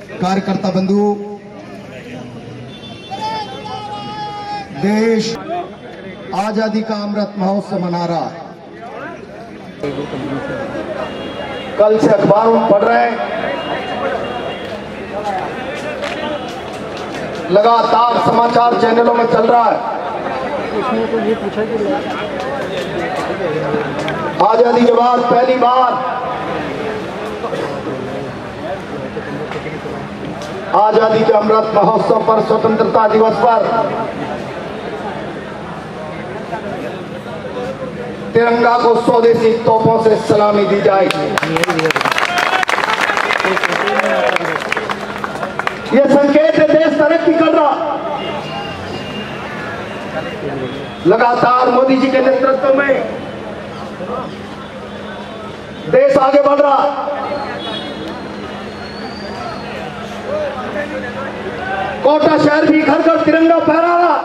कार्यकर्ता बंधु, देश आजादी का अमृत महोत्सव मना रहा है। कल से अखबारों में पढ़ रहे हैं, लगातार समाचार चैनलों में चल रहा है। आजादी के बाद पहली बार आजादी के अमृत महोत्सव पर, स्वतंत्रता दिवस पर तिरंगा को स्वदेशी तोपों से सलामी दी जाएगी। ये संकेत है देश तरक्की कर रहा। लगातार मोदी जी के नेतृत्व में देश आगे बढ़ रहा। कोटा शहर भी घर घर तिरंगा फहरा रहा।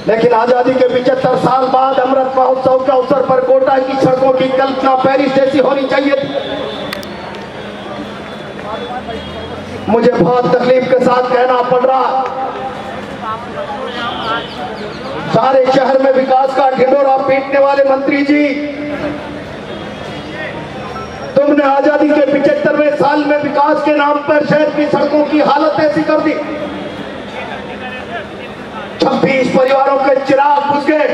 लेकिन आजादी के 75 साल बाद अमृत महोत्सव के अवसर पर कोटा की सड़कों की कल्पना पेरिस जैसी होनी चाहिए थी। मुझे बहुत तकलीफ के साथ कहना पड़ रहा, सारे शहर में विकास का ढिंढोरा पीटने वाले मंत्री जी, तुमने आजादी के 75वें साल में विकास के नाम पर शहर की सड़कों की हालत ऐसी कर दी। 26 परिवारों के चिराग बुझ गए,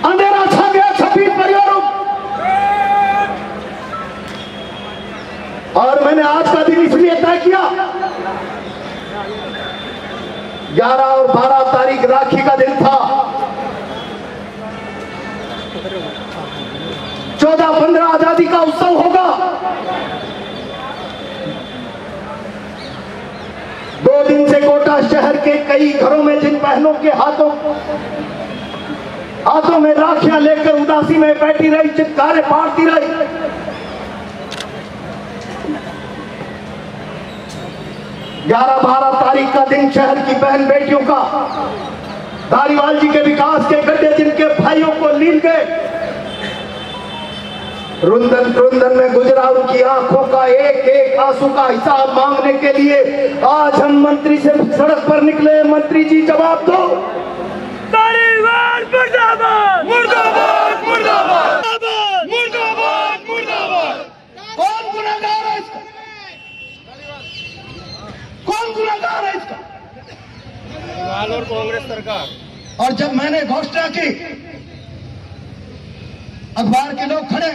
अंधेरा छा गया 26 परिवारों। और मैंने आज का दिन इसलिए तय किया, 11 और 12 तारीख राखी का दिन था। 14-15 आजादी का उत्सव होगा। 2 दिन से कोटा शहर के कई घरों में जिन बहनों के हाथों में राखियां लेकर उदासी में बैठी रही, चित्कारें पाड़ती रही, 11-12 तारीख का दिन शहर की बहन बेटियों का, धारीवाल जी के विकास के गड्ढे जिनके भाइयों को लील गए, रुंदन रुंदन में गुजरा उनकी आंखों का एक एक आंसू का हिसाब मांगने के लिए आज हम मंत्री से सड़क पर निकले। मंत्री जी जवाब दो। धारीवाल मुर्दाबाद, मुर्दाबाद, मुर्दाबाद, मुर्दाबाद, मुर्दाबाद। कौन गुनहगार है इसका? कौन गुनहगार है इसका? धारीवाल और कांग्रेस सरकार। और जब मैंने घोषणा की, अखबार के लोग खड़े,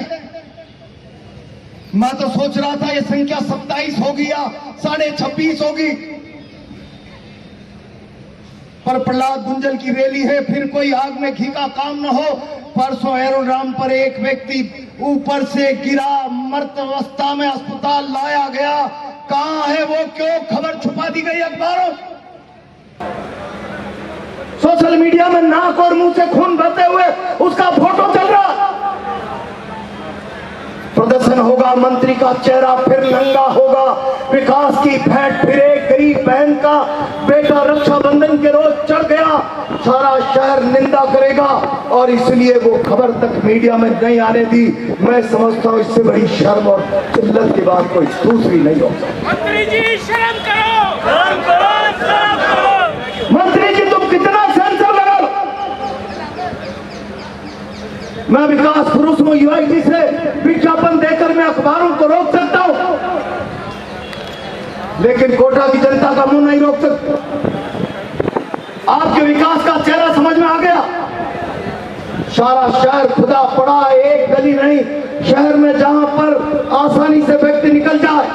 मैं तो सोच रहा था ये संख्या 27 होगी या 26.5 होगी, पर प्रहलाद गुंजल की रैली है, फिर कोई आग में घी का काम न हो। परसों एरोड्राम पर एक व्यक्ति ऊपर से गिरा, मृत अवस्था में अस्पताल लाया गया। कहां है वो? क्यों खबर छुपा दी गई अखबारों? सोशल मीडिया में नाक और मुंह से खून बहते हुए उसका फोटो चल रहा। प्रदर्शन होगा, मंत्री का चेहरा फिर नंगा होगा, विकास की भेंट फिर एक गरीब बहन का बेटा रक्षाबंधन के रोज चढ़ गया, सारा शहर निंदा करेगा और इसलिए वो खबर तक मीडिया में नहीं आने दी। मैं समझता हूँ इससे बड़ी शर्म और जिल्लत की बात कोई दूसरी नहीं हो सकती। मंत्री जी शर्म करो, शर्म करो, शर्म करो। मंत्री जी तुम कितना सेंसर लगा लो। मैं विकास पुरुष हूं, यूआईडी से विज्ञापन देकर मैं अखबारों को रोक सकता हूं, लेकिन कोटा की जनता का मुंह नहीं रोक सकता। आपके विकास का चेहरा समझ में आ गया। सारा शहर खुदा पड़ा, एक गली नहीं शहर में जहां पर आसानी से व्यक्ति निकल जाए।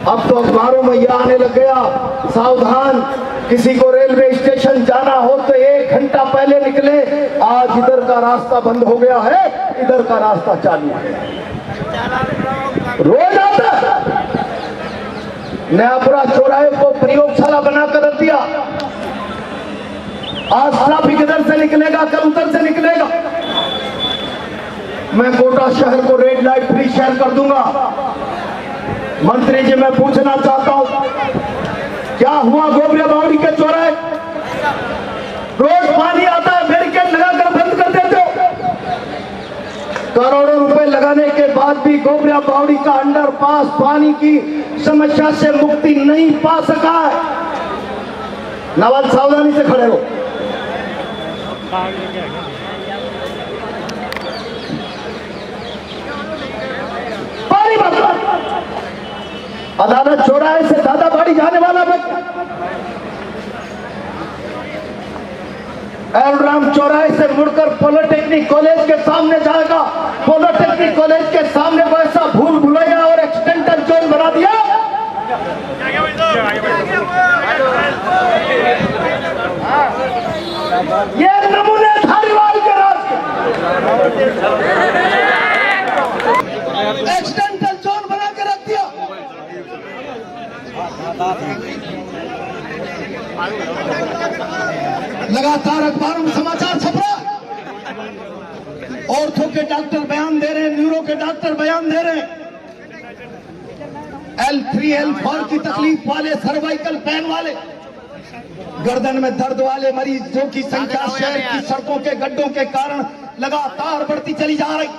अब तो अखबारों में यह आने लग गया, सावधान, किसी को रेलवे स्टेशन जाना हो तो 1 घंटा पहले निकले। आज इधर का रास्ता बंद हो गया है, इधर का रास्ता चालू है, रोज आता है। नयापुरा चौराहे को प्रयोगशाला बनाकर रख दिया। आज ट्रैफिक इधर से निकलेगा, कल उधर से निकलेगा। मैं कोटा शहर को रेड लाइट फ्री शहर कर दूंगा। मंत्री जी मैं पूछना चाहता हूं, क्या हुआ गोबरिया बावड़ी के चौराहे? रोज पानी आता है, बैरिकेड लगाकर बंद कर देते हो। आज भी गोबरिया बावड़ी का अंडरपास पानी की समस्या से मुक्ति नहीं पा सका है। नवल सावधानी से खड़े हो। पानी बदला। अदालत चौराहे से दादाबाड़ी जाने वाला व्यक्ति एलराम चौराहे से मुड़कर पॉलिटेक्निक कॉलेज के सामने जाएगा। पॉलिटेक्निक कॉलेज के सामने वैसा भूल भुलैया और एक्सटेंशन जोन बना दिया। ये नमूने धारीवाल के राज एक्सटेंशन जोन बना के रख दिया। लगातार अखबारों में समाचार छप रहा है। ऑर्थो के डॉक्टर बयान दे रहे हैं, न्यूरो के डॉक्टर बयान दे रहे हैं। L3 L4 की तकलीफ वाले, सर्वाइकल पेन वाले, गर्दन में दर्द वाले मरीजों की संख्या शहर की सड़कों के गड्ढों के कारण लगातार बढ़ती चली जा रही।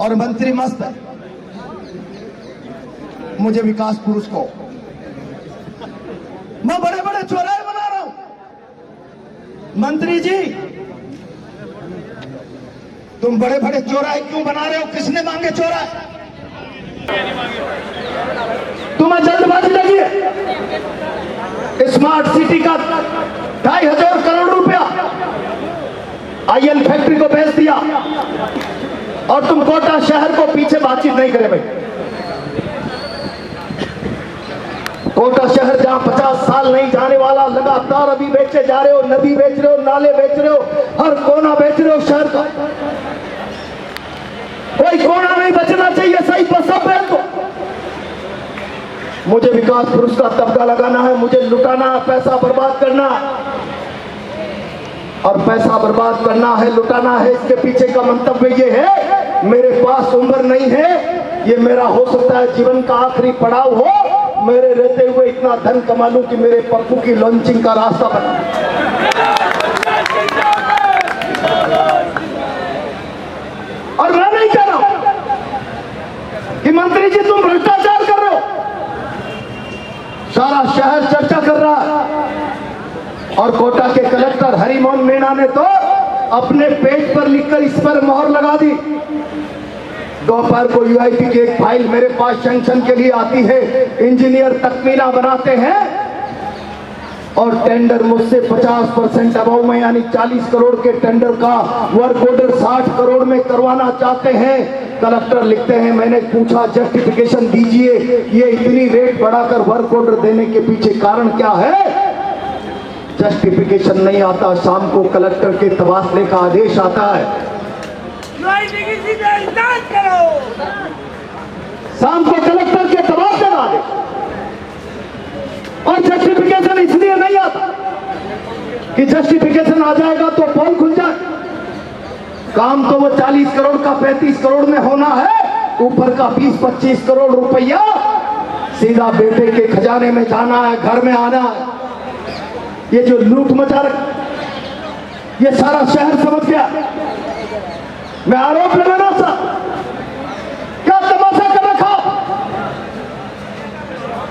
और मंत्री मस्त है। मुझे विकास पुरुष को मैं बड़े बड़े चौराहे बना रहा हूं। मंत्री जी, तुम बड़े बड़े चौराहे क्यों बना रहे हो? किसने मांगे चौराहे? तुम्हें जल्दबाजी लगी है। स्मार्ट सिटी का 2500 करोड़ रुपया आईएल फैक्ट्री को बेच दिया और तुम कोटा शहर को पीछे बातचीत नहीं करे भाई। कोटा शहर जहां 50 साल नहीं जाने वाला, लगातार अभी बेचे जा रहे हो। नदी बेच रहे हो, नाले बेच रहे हो, हर कोना बेच रहे हो शहर का। कोई कोना नहीं बचना चाहिए, सही पर सब बेच दो। मुझे विकास पुरुष का तबका लगाना है, मुझे लुटाना है, पैसा बर्बाद करना है। और पैसा बर्बाद करना है, लुटाना है, इसके पीछे का मंतव्य ये है, मेरे पास उम्र नहीं है, ये मेरा हो सकता है जीवन का आखिरी पड़ाव हो, मेरे रहते हुए इतना धन कमा लूं कि मेरे पप्पू की लॉन्चिंग का रास्ता बना। और मैं नहीं कह रहा कि मंत्री जी तुम भ्रष्टाचार कर रहे हो। सारा शहर चर्चा कर रहा है। और कोटा के कलेक्टर हरिमोहन मीणा ने तो अपने पेज पर लिखकर इस पर मोहर लगा दी। दोपहर को यूआईपी की एक फाइल मेरे पास सैंक्शन के लिए आती है। इंजीनियर तकमीना बनाते हैं और टेंडर मुझसे 50% अभाव में, यानी 40 करोड़ के टेंडर का वर्क ऑर्डर 60 करोड़ में करवाना चाहते हैं। कलेक्टर लिखते हैं, मैंने पूछा जस्टिफिकेशन दीजिए, ये इतनी रेट बढ़ाकर वर्क ऑर्डर देने के पीछे कारण क्या है? जस्टिफिकेशन नहीं आता। शाम को कलेक्टर के तबादले का आदेश आता है। शाम को कलेक्टर के तबादले का आदेश, और जस्टिफिकेशन इसलिए नहीं आता कि जस्टिफिकेशन आ जाएगा तो पोल खुल जाए। काम तो वो 40 करोड़ का 35 करोड़ में होना है, ऊपर का 20-25 करोड़ रुपया सीधा बेटे के खजाने में जाना है, घर में आना है। ये जो लूट मचा रखी, ये सारा शहर समझ गया। मैं आरोप लगाना सा क्या तमाशा कर रखा?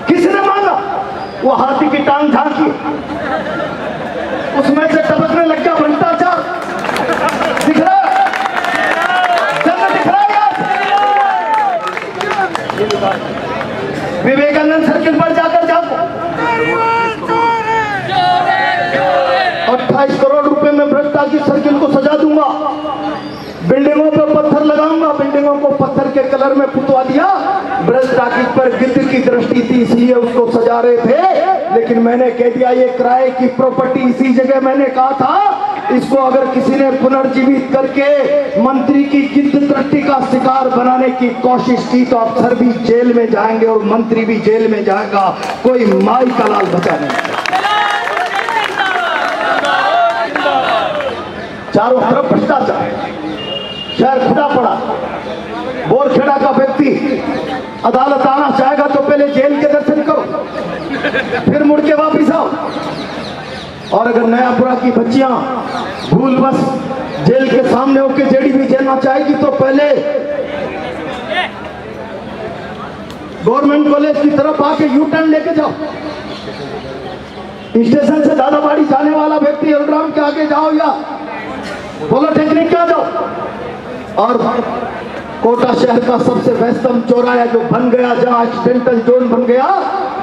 किसने मांगा? वो हाथी की टांग झांकी, उसमें से टपकने लग गया भ्रष्टाचार। दिख रहा है? जन्नत दिख रहा है? विवेकानंद सर्किल पर जाकर जाओ। 28 करोड़ रुपए में भ्रष्टा की सर्किल को सजा दूंगा। बिल्डिंगों पर पत्थर लगाऊंगा, बिल्डिंगों को पत्थर के कलर में पुतवा दिया। भ्रष्टा की पर गिद्ध की दृष्टि थी इसलिए उसको सजा रहे थे, लेकिन मैंने कह दिया ये किराए की प्रॉपर्टी। इसी जगह मैंने कहा था इसको अगर किसी ने पुनर्जीवित करके मंत्री की गिद्ध दृष्टि का शिकार बनाने की कोशिश की तो अफसर भी जेल में जाएंगे और मंत्री भी जेल में जाएगा, कोई माई का लाल बचा नहीं। चारों तरफ भ्रष्टाचार, शहर खुदा पड़ा। बोरखेड़ा का व्यक्ति अदालत आना चाहेगा तो पहले जेल के दर्शन करो, फिर मुड़ के वापिस आओ। और अगर नयापुरा की बच्चियां भूलवश जेल जेल के सामने होके जेडीबी जाना चाहेगी तो पहले गवर्नमेंट कॉलेज की तरफ आके यू टर्न लेके जाओ। स्टेशन से दादाबाड़ी जाने वाला व्यक्ति एरोड्राम के आगे जाओ या पॉलिटेक्निक के आ जाओ। और कोटा शहर का सबसे व्यस्तम चौराहा जो बन गया, जहां एक्सीडेंटल जोन बन गया,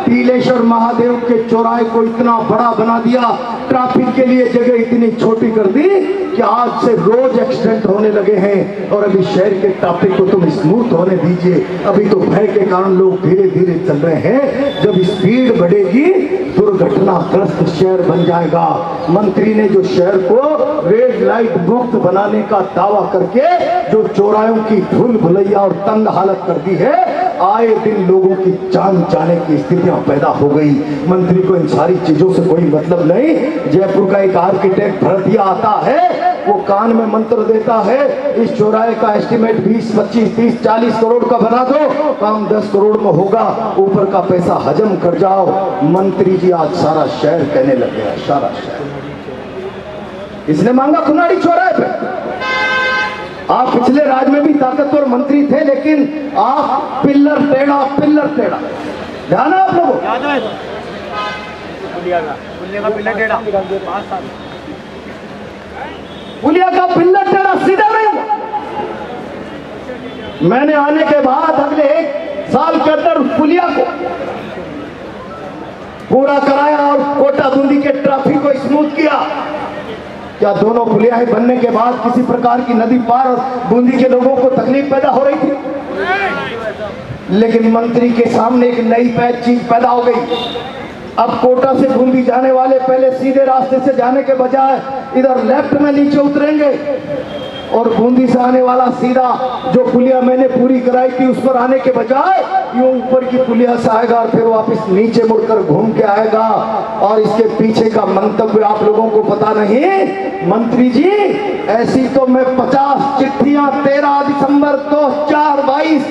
टीलेश्वर महादेव के चौराहे को इतना बड़ा बना दिया, ट्रैफिक के लिए जगह इतनी छोटी कर दी कि आज से रोज एक्सीडेंट होने लगे हैं। और अभी शहर के ट्रैफिक को तुम स्मूथ होने दीजिए, अभी तो भय के कारण लोग धीरे धीरे चल रहे हैं। जब स्पीड बढ़ेगी दुर्घटनाग्रस्त शहर बन जाएगा। मंत्री ने जो शहर को रेड लाइट मुक्त बनाने का दावा करके जो चौराहों की भूल भुलैया और तंग हालत कर दी है, आए दिन लोगों की जान जाने की स्थितियां पैदा हो गई। मंत्री को इन सारी चीजों से कोई मतलब नहीं। जयपुर का एक आर्किटेक्ट भरतिया आता है, वो कान में मंत्र देता है, इस चौराहे का एस्टिमेट 20, 25, 30, 40 करोड़ का बना दो, काम 10 करोड़ में होगा, ऊपर का पैसा हजम कर जाओ। मंत्री जी आज सारा शहर कहने लग गया, सारा शहर। इसने मांगा खुनाड़ी चौराहे पे। आप पिछले राज में भी ताकतवर मंत्री थे, लेकिन आप पिल्लर टेढ़ा ध्यान है आप लोगों? पुलिया का पिल्लर टेढ़ा सीधा नहीं हुआ। मैंने आने के बाद अगले 1 साल के अंदर पुलिया को पूरा कराया और कोटा बूंदी के ट्रैफिक को स्मूथ किया। क्या दोनों पुलियाएं बनने के बाद किसी प्रकार की नदी पार और बूंदी के लोगों को तकलीफ पैदा हो रही थी? लेकिन मंत्री के सामने एक नई चीज पैदा हो गई। अब कोटा से बूंदी जाने वाले पहले सीधे रास्ते से जाने के बजाय इधर लेफ्ट में नीचे उतरेंगे और बूंदी से आने वाला सीधा जो पुलिया मैंने पूरी कराई थी उस पर आने के बजाय यूं ऊपर की पुलिया से आएगा और फिर वापस नीचे मुड़कर घूम के आएगा। और इसके पीछे का मंतव्य आप लोगों को पता नहीं। मंत्री जी, ऐसी तो मैं 50 चिट्ठियां 13 दिसंबर 2022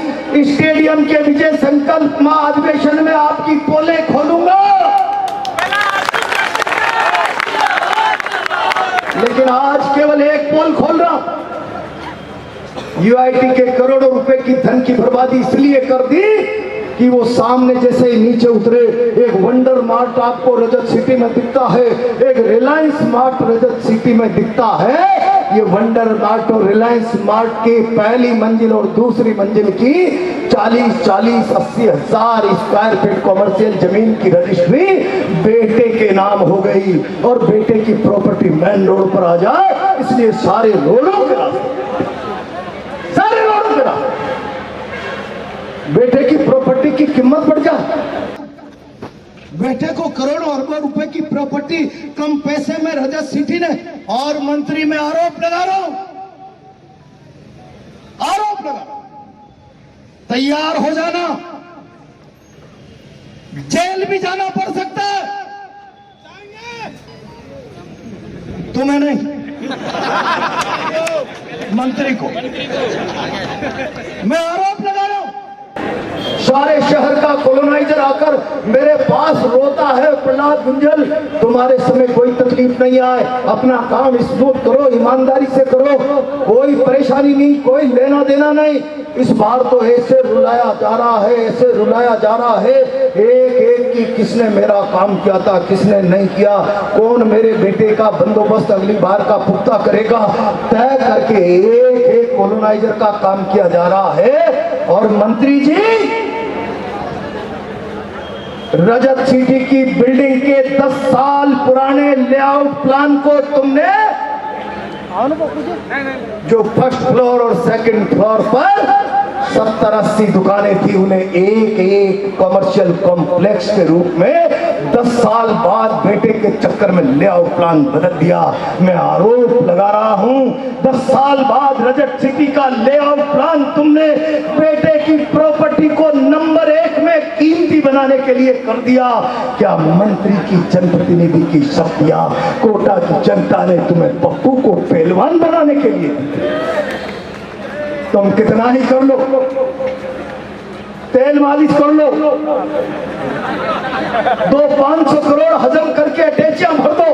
स्टेडियम के विजय संकल्प महाधिवेशन में आपकी पोले खोलूंगा। लेकिन आज केवल एक पोल खोल रहा हूं। यूआईटी के करोड़ों रुपए की धन की बर्बादी इसलिए कर दी कि वो सामने जैसे ही नीचे उतरे, एक वंडर मार्ट आपको रजत सिटी में दिखता है, एक रिलायंस मार्ट रजत सिटी में दिखता है। ये वंडर मार्ट और रिलायंस मार्ट की पहली मंजिल और दूसरी मंजिल की 40-80 हजार स्क्वायर फीट कॉमर्शियल जमीन की रजिस्ट्री बेटे के नाम हो गई। और बेटे की प्रॉपर्टी मेन रोड पर आ जाए, इसलिए सारे रोडों के रास्ते बेटे की प्रॉपर्टी की कीमत बढ़ जाए। बेटे को करोड़ों अरबों रुपए की प्रॉपर्टी कम पैसे में रजत सिटी ने। और मंत्री में आरोप लगा रहा हूं, तैयार हो जाना, जेल भी जाना पड़ सकता है। तुम्हें नहीं, मंत्री को। मैं आरोप लगा रहा हूं। सारे शहर का कॉलोनाइजर आकर मेरे पास रोता है, प्रहलाद गुंजल तुम्हारे समय कोई तकलीफ नहीं आए, अपना काम स्मूथ करो, ईमानदारी से करो, कोई परेशानी नहीं, कोई लेना देना नहीं। इस बार तो ऐसे रुलाया जा रहा है, ऐसे रुलाया जा रहा है, एक एक की किसने मेरा काम किया था, किसने नहीं किया, कौन मेरे बेटे का बंदोबस्त अगली बार का पुख्ता करेगा, तय करके एक एक कॉलोनाइजर का काम किया जा रहा है। और मंत्री जी, रजत सिटी की बिल्डिंग के 10 साल पुराने लेआउट प्लान को तुमने जो फर्स्ट फ्लोर और सेकंड फ्लोर पर 70-80 दुकानें थी, उन्हें एक एक कमर्शियल कॉम्प्लेक्स के रूप में 10 साल बाद बेटे के चक्कर में लेआउट प्लान बदल दिया। मैं आरोप लगा रहा हूं, 10 साल बाद रजत सिटी का लेआउट प्लान तुमने बेटे की प्रॉपर्टी को नंबर 1 में कीमती बनाने के लिए कर दिया। क्या मंत्री की जनप्रतिनिधि की शक्तियां कोटा की जनता ने तुम्हें पप्पू को पहलवान बनाने के लिए? तुम कितना ही कर लो, तेल मालिश कर लो, 200-500 करोड़ हजम करके अटैचियां भर दो,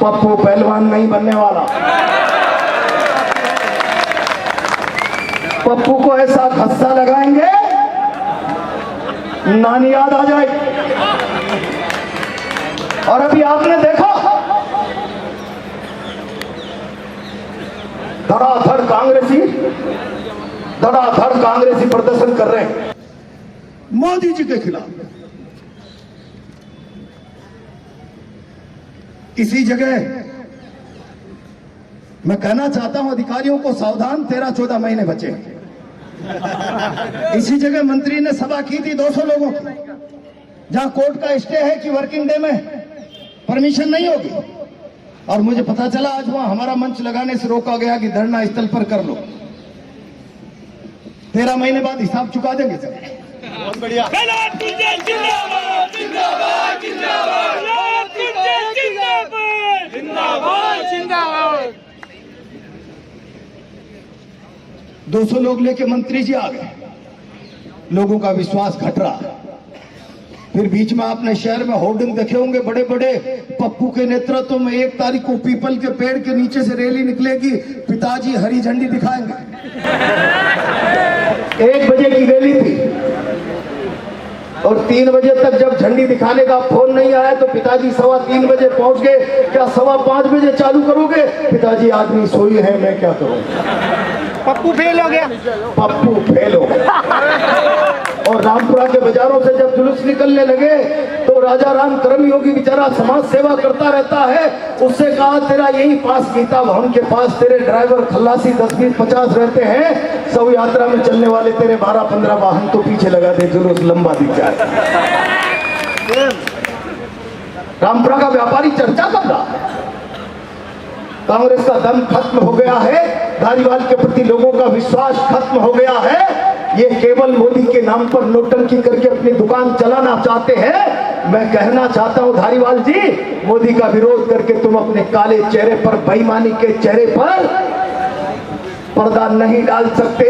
पप्पू पहलवान नहीं बनने वाला। पप्पू को ऐसा खस्सा लगाएंगे नानी याद आ जाएगी। और अभी आपने देखा धड़ाधड़ कांग्रेसी प्रदर्शन कर रहे हैं मोदी जी के खिलाफ। इसी जगह मैं कहना चाहता हूं अधिकारियों को सावधान, 13-14 महीने बचे हैं। इसी जगह मंत्री ने सभा की थी 200 लोगों की, जहां कोर्ट का स्टे है कि वर्किंग डे में परमिशन नहीं होगी। और मुझे पता चला आज वहां हमारा मंच लगाने से रोका गया कि धरना स्थल पर कर लो। 13 महीने बाद हिसाब चुका देंगे सर। बहुत बढ़िया। जिंदाबाद जिंदाबाद जिंदाबाद जिंदाबाद जिंदाबाद जिंदाबाद। 200 लोग लेके मंत्री जी आ गए, लोगों का विश्वास घट रहा। फिर बीच में आपने शहर में होर्डिंग देखे होंगे बड़े बड़े, पप्पू के नेतृत्व में 1 तारीख को पीपल के पेड़ के नीचे से रैली निकलेगी, पिताजी हरी झंडी दिखाएंगे। 1 बजे की रैली थी और 3 बजे तक जब झंडी दिखाने का फोन नहीं आया तो पिताजी 3:15 बजे पहुंच गए। क्या 5:15 बजे चालू करोगे? पिताजी आदमी सोई है, मैं क्या करूं। पप्पू फेल हो गया। पप्पू फेल हो गया। और रामपुरा के बाजारों से जब जुलूस निकलने लगे तो राजा राम कर्मयोगी बेचारा समाज सेवा करता रहता है, उससे कहा तेरा यही पास गीता भवन के पास तेरे ड्राइवर खल्लासी 10-20-50 रहते हैं, सब यात्रा में चलने वाले तेरे 12-15 वाहन तो पीछे लगा दे, जुलूस लंबा दिख जाए। रामपुरा का व्यापारी चर्चा कर रहा है, कांग्रेस का दम खत्म हो गया है, धारीवाल के प्रति लोगों का विश्वास खत्म हो गया है। ये केवल मोदी के नाम पर नोटंकी करके अपनी दुकान चलाना चाहते हैं। मैं कहना चाहता हूं धारीवाल जी, मोदी का विरोध करके तुम अपने काले चेहरे पर, बेईमानी के चेहरे पर पर्दा नहीं डाल सकते।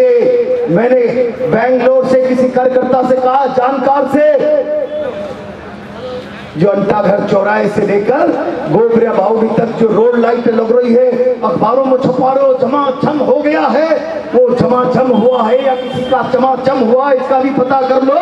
मैंने बेंगलोर से किसी कार्यकर्ता से कहा, जानकार से, जो अंटाघर चौराहे से लेकर गोबरिया बावड़ी तक जो रोड लाइट लग रही है, अखबारों में छपा रहे हो झमाझम हो गया है, वो झमाझम हुआ है या किसी का चमाचम हुआ, इसका भी पता कर लो।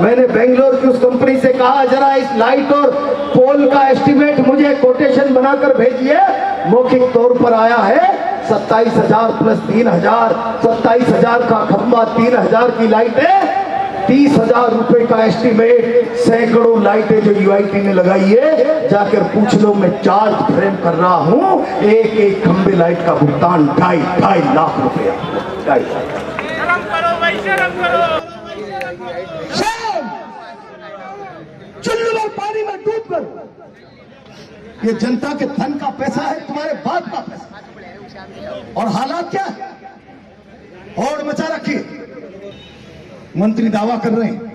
मैंने बेंगलोर की उस कंपनी से कहा जरा इस लाइट और पोल का एस्टिमेट मुझे कोटेशन बनाकर भेजिए। मौखिक तौर पर आया है 27,000 + 3,000, 27,000 का खंबा, 3,000 की लाइटें, 30,000 रुपए का एस्टिमेट, सैकड़ों लाइटें जो यूआईटी ने लगाई है। जाकर पूछ लो, मैं चार्ज फ्रेम कर रहा हूं, एक खंबे लाइट का भुगतान 2.5 लाख रुपया। शर्म करो भाई, शर्म करो। चुल्लू में पानी में डूब कर, ये जनता के धन का पैसा है, तुम्हारे बाप का पैसा। और हालात क्या है, और मचा रखी। मंत्री दावा कर रहे हैं,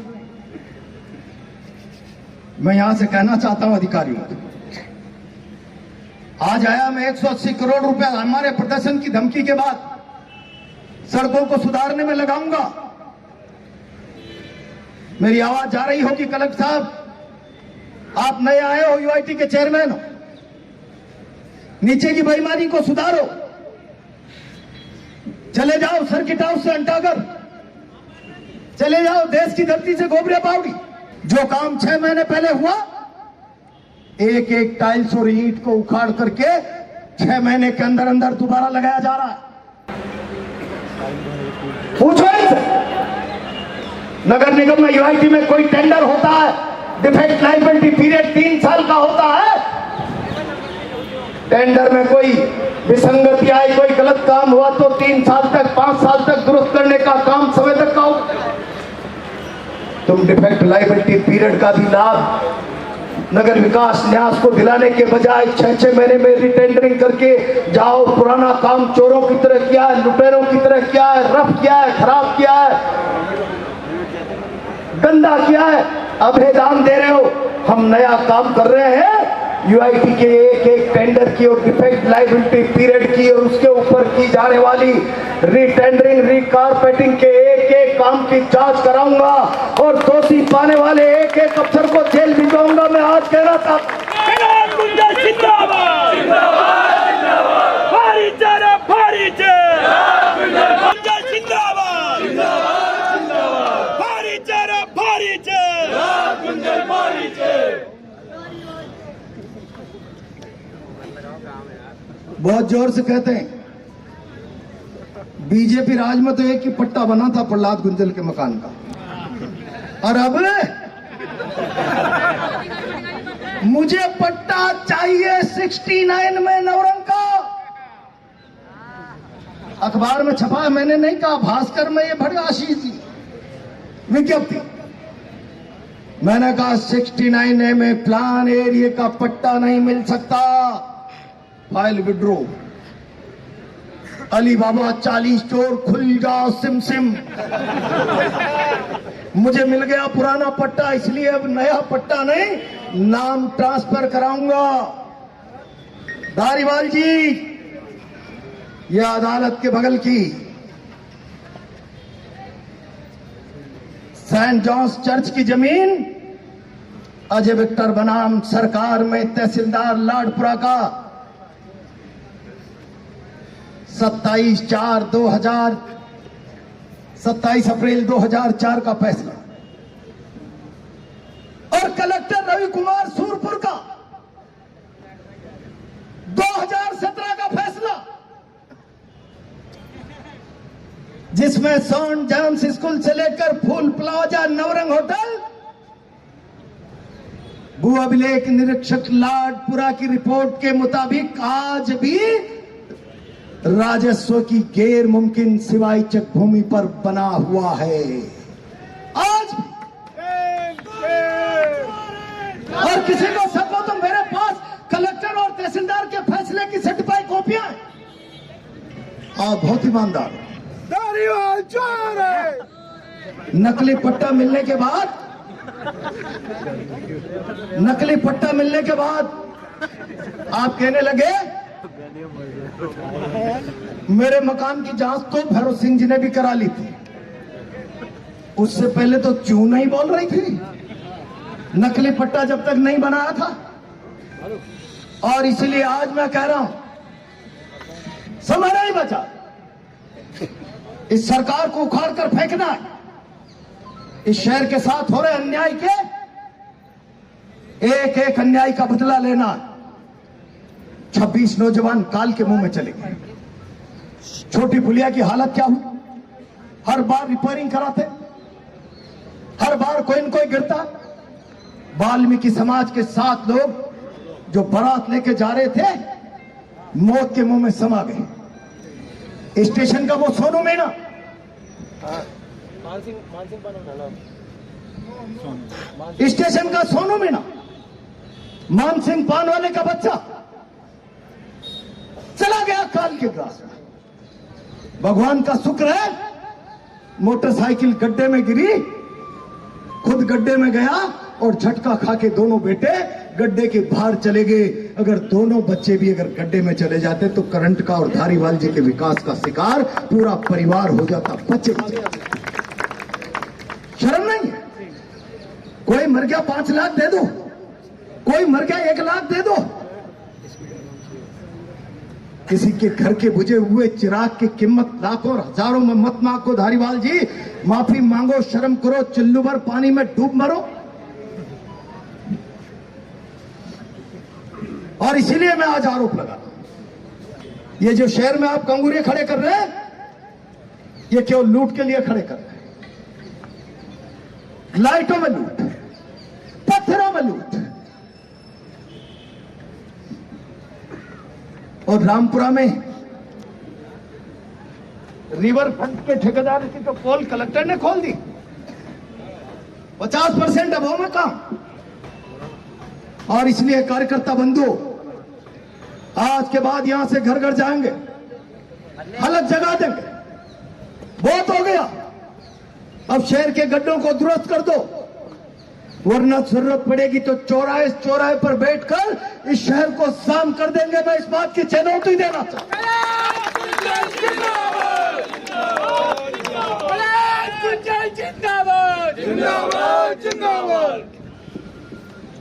मैं यहां से कहना चाहता हूं अधिकारियों को, आज आया मैं 180 करोड़ रुपया हमारे प्रदर्शन की धमकी के बाद सड़कों को सुधारने में लगाऊंगा। मेरी आवाज जा रही होगी कलेक्टर साहब, आप नए आए हो, यूआईटी के चेयरमैन हो, नीचे की बेईमानी को सुधारो। चले जाओ सर्किट हाउस से अंटाघर, चले जाओ देश की धरती से गोबरिया बावड़ी। जो काम 6 महीने पहले हुआ, एक टाइल्स और ईंट को उखाड़ करके 6 महीने के अंदर अंदर दोबारा लगाया जा रहा है। पूछो इनसे, नगर निगम में यूआईटी में कोई टेंडर होता है, डिफेक्ट लायबिलिटी पीरियड 3 साल का होता है। टेंडर में कोई विसंगति आई, कोई गलत काम हुआ तो 3 साल तक, 5 साल तक दुरुस्त करने का काम समय तक का हो। तुम डिफेक्ट लायबिलिटी पीरियड का भी लाभ नगर विकास न्यास को दिलाने के बजाय 6-6 महीने में रिटेंडरिंग करके जाओ। पुराना काम चोरों की तरह किया है, लुटेरों की तरह किया है, रफ किया है, खराब किया है, गंदा किया है, अभेदान दे रहे हो। हम नया काम कर रहे हैं, यूआईटी के एक टेंडर की और डिफेक्ट लायबिलिटी पीरियड की और उसके ऊपर की जाने वाली रीटेंडरिंग, रिकारपेटिंग के एक काम की जांच कराऊंगा और दोषी पाने वाले एक अफसर को जेल भिजवाऊंगा। मैं आज कहना चाहता हूं गुंजल जिंदाबाद भारी गुंजल जिंदाबाद भारी बहुत जोर से कहते हैं बीजेपी राज में तो एक ही पट्टा बना था प्रहलाद गुंजल के मकान का, और अब मुझे पट्टा चाहिए 69 में नवरंग का। अखबार में छपा है, मैंने नहीं कहा, भास्कर में ये भड़े आशीष जी विज्ञप्ति। मैंने कहा 69 में प्लान एरिया का पट्टा नहीं मिल सकता, फाइल विड्रो। अली बाबा 40 स्टोर खुल जाओ सिम सिम। मुझे मिल गया पुराना पट्टा, इसलिए अब नया पट्टा नहीं, नाम ट्रांसफर कराऊंगा। धारीवाल जी, यह अदालत के बगल की सेंट जॉन्स चर्च की जमीन अजय विक्टर बनाम सरकार में तहसीलदार लाडपुरा का 27 अप्रैल 2004 का फैसला, और कलेक्टर रवि कुमार सूरपुर का 2017 का फैसला, जिसमें सेंट जॉन्स स्कूल से लेकर फूल प्लाजा नवरंग होटल, भू अभिलेख निरीक्षक लाडपुरा की रिपोर्ट के मुताबिक आज भी राजस्व की गैर मुमकिन सिवाय चक भूमि पर बना हुआ है। आज और किसी को शक हो तो मेरे पास कलेक्टर और तहसीलदार के फैसले की सर्टिफाइड कॉपियां हैं। आप बहुत ईमानदार हो। धारीवाल चोर है। नकली पट्टा मिलने के बाद आप कहने लगे मेरे मकान की जांच तो भैरव सिंह जी ने भी करा ली थी, उससे पहले तो क्यों नहीं बोल रही थी? नकली पट्टा जब तक नहीं बनाया था। और इसलिए आज मैं कह रहा हूं, समय नहीं बचा, इस सरकार को उखाड़ कर फेंकना है। इस शहर के साथ हो रहे अन्याय के एक एक अन्याय का बदला लेना है। 26 नौजवान काल के मुंह में चले गए। छोटी पुलिया की हालत क्या हुई? हर बार रिपेयरिंग कराते, हर बार कोई न कोई गिरता। वाल्मीकि समाज के 7 लोग जो बारात लेके जा रहे थे, मौत के मुंह में समा गए। स्टेशन का वो सोनू मीना, स्टेशन का सोनू मीना, मान सिंह पान वाले का बच्चा चला गया काल के ग्रास में। भगवान का शुक्र है, मोटरसाइकिल गड्ढे में गिरी, खुद गड्ढे में गया और झटका खा के दोनों बेटे गड्ढे के बाहर चले गए। अगर दोनों बच्चे भी अगर गड्ढे में चले जाते तो करंट का और धारीवाल जी के विकास का शिकार पूरा परिवार हो जाता। बच्चे शर्म नहीं है? कोई मर गया 5 लाख दे दो, कोई मर गया 1 लाख दे दो। किसी के घर के बुझे हुए चिराग की कीमत लाखों और हजारों में मत मांगो। धारीवाल जी, माफी मांगो, शर्म करो, चुल्लू भर पानी में डूब मरो। और इसीलिए मैं आज आरोप लगा, ये जो शहर में आप कंगूरे खड़े कर रहे हैं, ये केवल लूट के लिए खड़े कर रहे हैं। लाइटों में लूट, पत्थरों में लूट। और रामपुरा में रिवर फ्रंट के ठेकेदार की तो पोल कलेक्टर ने खोल दी। 50% अभाव में काम। और इसलिए कार्यकर्ता बंधु आज के बाद यहां से घर घर जाएंगे, हालत जगा देंगे। बहुत हो गया, अब शहर के गड्ढों को दुरुस्त कर दो, वरना जरूरत पड़ेगी तो चौराहे पर बैठकर इस शहर को शाम कर देंगे। मैं इस बात की चेतावनी देना चाहता हूं।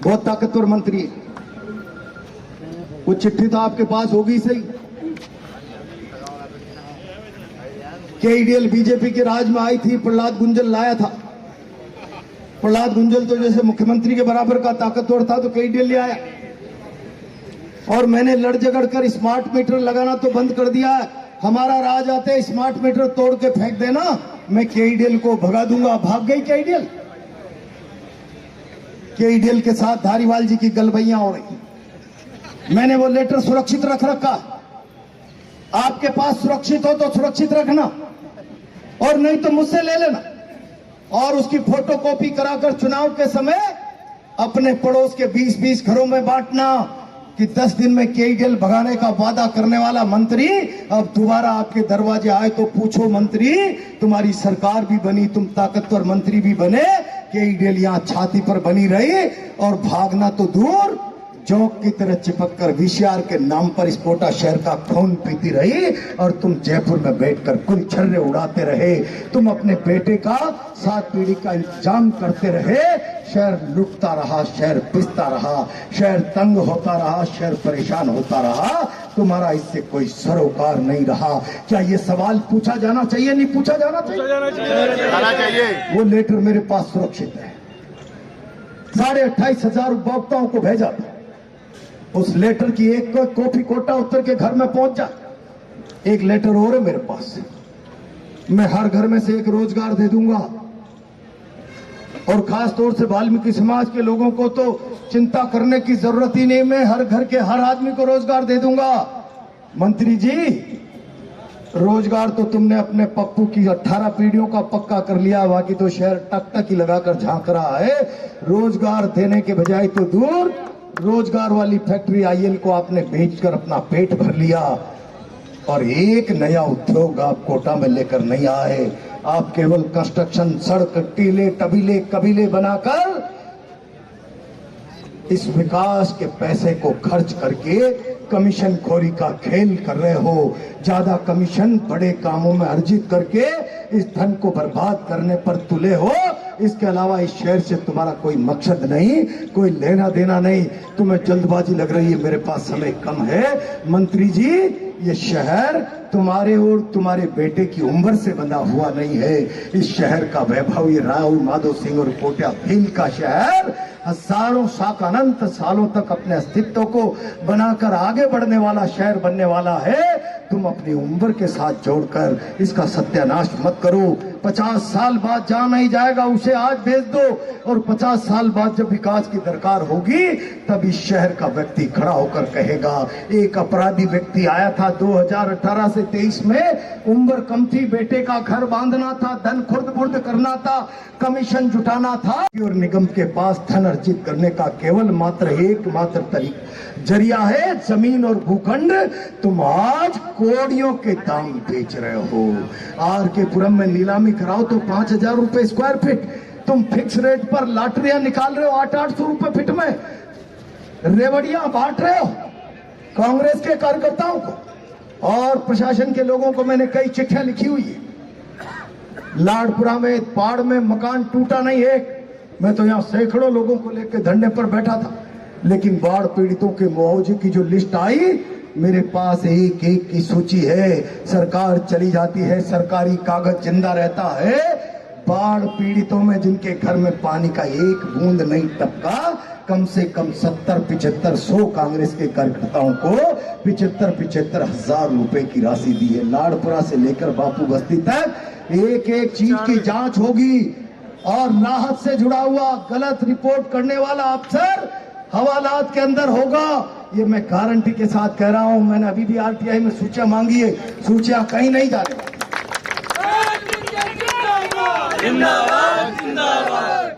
बहुत ताकतवर मंत्री है, वो चिट्ठी तो आपके पास होगी सही। केईडीएल बीजेपी के राज में आई थी, प्रहलाद गुंजल लाया था। प्रहलाद गुंजल तो जैसे मुख्यमंत्री के बराबर का ताकतवर था, तो केईडीएल ले आया। और मैंने लड़ झगड़ कर स्मार्ट मीटर लगाना तो बंद कर दिया है। हमारा राज आते स्मार्ट मीटर तोड़ के फेंक देना, मैं केईडीएल को भगा दूंगा। भाग गई केईडीएल। केईडीएल के साथ धारीवाल जी की गलबैयां हो रही। मैंने वो लेटर सुरक्षित रख रखा। आपके पास सुरक्षित हो तो सुरक्षित रखना, और नहीं तो मुझसे ले लेना, और उसकी फोटोकॉपी कराकर चुनाव के समय अपने पड़ोस के 20-20 घरों में बांटना कि 10 दिन में केईडीएल भगाने का वादा करने वाला मंत्री अब दोबारा आपके दरवाजे आए तो पूछो, मंत्री तुम्हारी सरकार भी बनी, तुम ताकतवर मंत्री भी बने, केईडीएल यहां छाती पर बनी रही और भागना तो दूर, जोंक की तरह चिपक कर वीसीआर के नाम पर इस कोटा शहर का खून पीती रही, और तुम जयपुर में बैठकर कुल छर्रे उड़ाते रहे। तुम अपने बेटे का 7 पीढ़ी का इंतजाम करते रहे। शहर लुटता रहा, शहर पिसता रहा, शहर तंग होता रहा, शहर परेशान होता रहा। तुम्हारा इससे कोई सरोकार नहीं रहा। क्या ये सवाल पूछा जाना चाहिए? नहीं पूछा जाना चाहिए? वो लेटर मेरे पास सुरक्षित है। 28,500 उपभोक्ताओं को भेजा था। उस लेटर की एक कॉपी कोटा उत्तर के घर में पहुंच जा। एक लेटर और है मेरे पास। मैं हर घर में से एक रोजगार दे दूंगा, और खास तौर से वाल्मीकि समाज के लोगों को तो चिंता करने की जरूरत ही नहीं। मैं हर घर के हर आदमी को रोजगार दे दूंगा। मंत्री जी, रोजगार तो तुमने अपने पप्पू की 18 पीढ़ियों का पक्का कर लिया, बाकी तो शहर टक टक ही लगाकर झांक रहा है। रोजगार देने के बजाय तो दूर, रोजगार वाली फैक्ट्री आईएल को आपने बेचकर अपना पेट भर लिया, और एक नया उद्योग आप कोटा में लेकर नहीं आए। आप केवल कंस्ट्रक्शन, सड़क, टीले, टबीले, कबीले बनाकर इस विकास के पैसे को खर्च करके कमीशन खोरी का खेल कर रहे हो। ज्यादा कमीशन बड़े कामों में अर्जित करके इस धन को बर्बाद करने पर तुले हो। इसके अलावा इस शहर से तुम्हारा कोई मकसद नहीं, कोई लेना देना नहीं। तुम्हें जल्दबाजी लग रही है, मेरे पास समय कम है। मंत्री जी, ये शहर तुम्हारे और तुम्हारे बेटे की उम्र से बंधा हुआ नहीं है। इस शहर का वैभव ये राव माधो सिंह और कोटा भील का शहर हजारों अनंत सालों तक अपने अस्तित्व को बनाकर आगे बढ़ने वाला शहर बनने वाला है। तुम अपनी उम्र के साथ जोड़कर इसका सत्यानाश मत करो। 50 साल बाद जहां नहीं जाएगा उसे आज भेज दो, और 50 साल बाद जब विकास की दरकार होगी तब इस शहर का व्यक्ति खड़ा होकर कहेगा, एक अपराधी व्यक्ति आया था 2018 से 23 में, उम्र कम थी, बेटे का घर बांधना था, धन खुर्द बुर्द करना था, कमीशन जुटाना था, और निगम के पास धन अर्जित करने का केवल मात्र एकमात्र तरीका जरिया है जमीन और भूखंड। तुम आज कोड़ियों के दाम बेच रहे हो। आर के पुरम में नीलामी कराओ तो 5,000 रुपए स्क्वायर फीट। तुम फिक्स रेट पर लॉटरियां निकाल रहे हो 800-800 रुपए फीट में। रेवड़ियां बांट रहे हो कांग्रेस के कार्यकर्ताओं को और प्रशासन के लोगों को। मैंने कई चिट्ठियां लिखी हुई है। लाडपुरा में, पाड़ में मकान टूटा नहीं एक। मैं तो यहां सैकड़ों लोगों को लेकर धरने पर बैठा था, लेकिन बाढ़ पीड़ितों के मुआवजे की जो लिस्ट आई, मेरे पास एक एक की सूची है। सरकार चली जाती है, सरकारी कागज जिंदा रहता है। बाढ़ पीड़ितों में जिनके घर में पानी का एक बूंद नहीं टपका, कम से कम 70-75-100 कांग्रेस के कार्यकर्ताओं को 75-75 हजार रुपए की राशि दी है। लाडपुरा से लेकर बापू बस्ती तक एक एक चीज की जांच होगी, और राहत से जुड़ा हुआ गलत रिपोर्ट करने वाला अफसर हवालात के अंदर होगा। ये मैं गारंटी के साथ कह रहा हूं। मैंने अभी भी आरटीआई में सूचियां मांगी है, सूचियां कहीं नहीं जा रही। जिंदाबाद जिंदाबाद।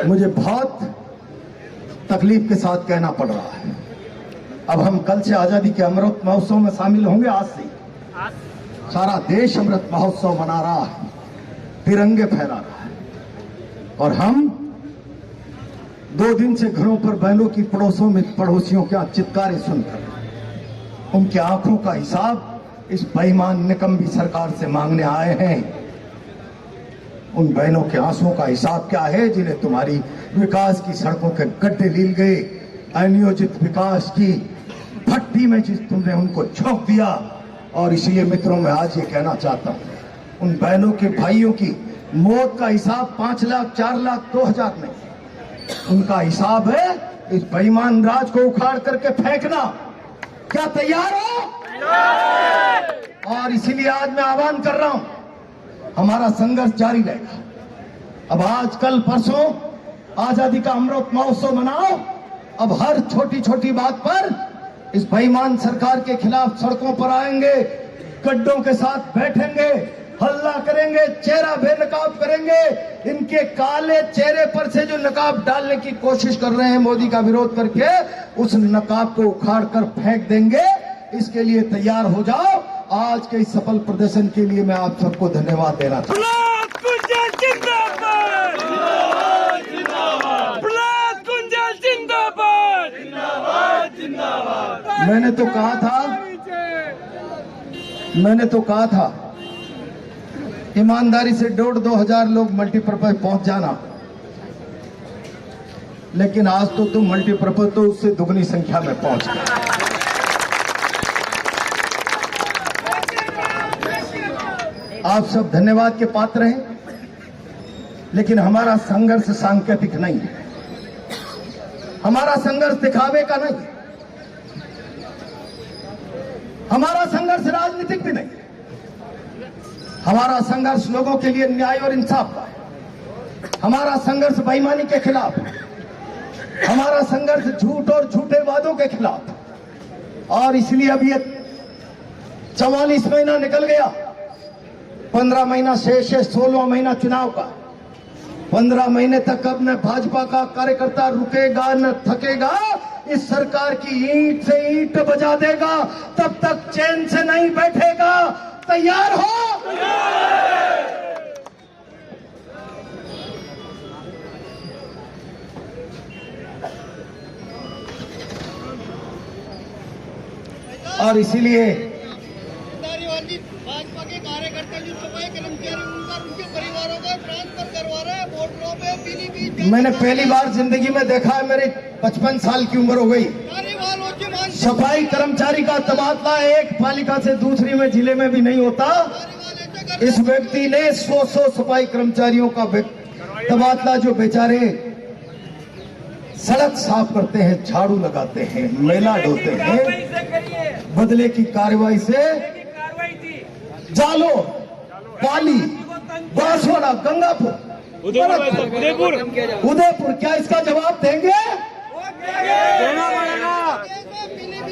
मुझे बहुत तकलीफ के साथ कहना पड़ रहा है। अब हम कल से आजादी के अमृत महोत्सव में शामिल होंगे। आज से सारा देश अमृत महोत्सव मना रहा है, तिरंगे फहरा रहा है, और हम 2 दिन से घरों पर बहनों की पड़ोसियों के चित्कारें सुनकर उनकी आंखों का हिसाब इस बेईमान निकम्मी सरकार से मांगने आए हैं। उन बहनों के आंसुओं का हिसाब क्या है जिन्हें तुम्हारी विकास की सड़कों के गड्ढे लील गए, अनियोजित विकास की भट्टी में जिस तुमने उनको झोंक दिया। और इसलिए मित्रों, मैं आज ये कहना चाहता हूं, उन बहनों के भाइयों की मौत का हिसाब 5 लाख 4 लाख 2,000 नहीं, उनका हिसाब है इस बेईमान राज को उखाड़ करके फेंकना। क्या तैयार हो? और इसीलिए आज मैं आह्वान कर रहा हूं, हमारा संघर्ष जारी रहेगा। अब आज कल परसों आजादी का अमृत महोत्सव मनाओ। अब हर छोटी छोटी बात पर इस बेईमान सरकार के खिलाफ सड़कों पर आएंगे, गड्ढों के साथ बैठेंगे, हल्ला करेंगे, चेहरा बेनकाब करेंगे। इनके काले चेहरे पर से जो नकाब डालने की कोशिश कर रहे हैं मोदी का विरोध करके, उस नकाब को उखाड़ कर फेंक देंगे। इसके लिए तैयार हो जाओ। आज के इस सफल प्रदर्शन के लिए मैं आप सबको धन्यवाद देना चाहता हूं। मैंने तो कहा था ईमानदारी से 1,500-2 हजार लोग मल्टीपर्पज पहुंच जाना, लेकिन आज तो तुम मल्टीपर्पज तो उससे दुगनी संख्या में पहुंच गए। आप सब धन्यवाद के पात्र हैं, लेकिन हमारा संघर्ष सांकेतिक नहीं है, हमारा संघर्ष दिखावे का नहीं, हमारा संघर्ष राजनीतिक भी नहीं, हमारा संघर्ष लोगों के लिए न्याय और इंसाफ का है, हमारा संघर्ष बेईमानी के खिलाफ है, हमारा संघर्ष झूठ और झूठे वादों के खिलाफ है। और इसलिए अब ये 44 महीना निकल गया, 15 महीना शेष है, 16वां महीना चुनाव का। 15 महीने तक अब न भाजपा का कार्यकर्ता रुकेगा न थकेगा, इस सरकार की ईंट से ईंट बजा देगा, तब तक चैन से नहीं बैठेगा। तैयार हो? और इसीलिए भाजपा के कार्यकर्ता जो सफाई कर्मचारी उनके परिवारों को ट्रांसफर करवा रहे हैं वोटरों पे पीलीभीत। मैंने पहली बार जिंदगी में देखा है, मेरी 55 साल की उम्र हो गई, सफाई कर्मचारी का तबादला एक पालिका से दूसरी में जिले में भी नहीं होता। इस व्यक्ति ने 100 सफाई कर्मचारियों का तबादला, जो बेचारे सड़क साफ करते हैं, झाड़ू लगाते हैं, मेला ढोते हैं, बदले की कार्रवाई से जालो, पाली, बांसवाड़ा, गंगापुर, उदयपुर, क्या इसका जवाब देंगे?